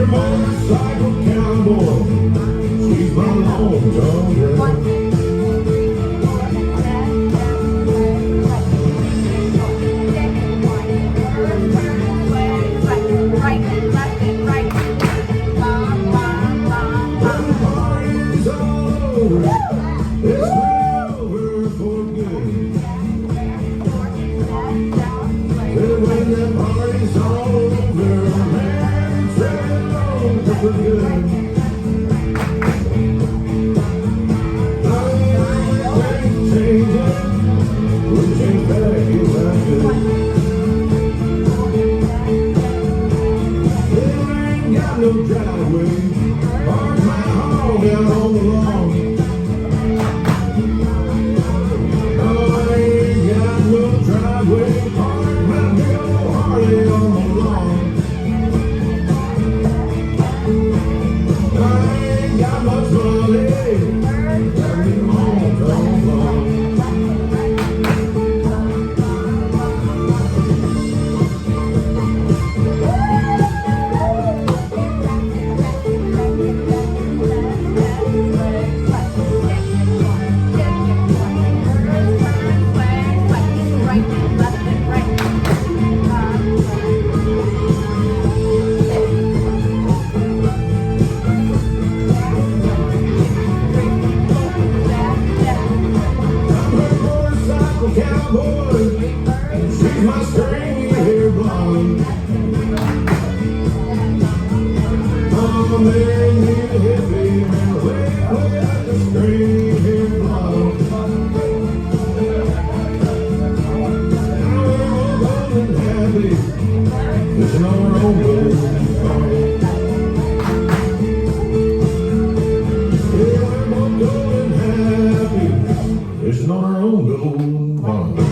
Motorcycle cowboy, she's my long-term girl. No driveway, park my home down on the lawn. No, I ain't got no driveway, park my big old Harley on the lawn. I ain't got much money, got me home, don't long. Cowboy, she's my stringy hair blonde. Oh, man, me a hippie, and way out the stringy hair blonde. Now we're all old and happy, listen on our own song. Yeah, we're all old and happy, listen on our own golden bond.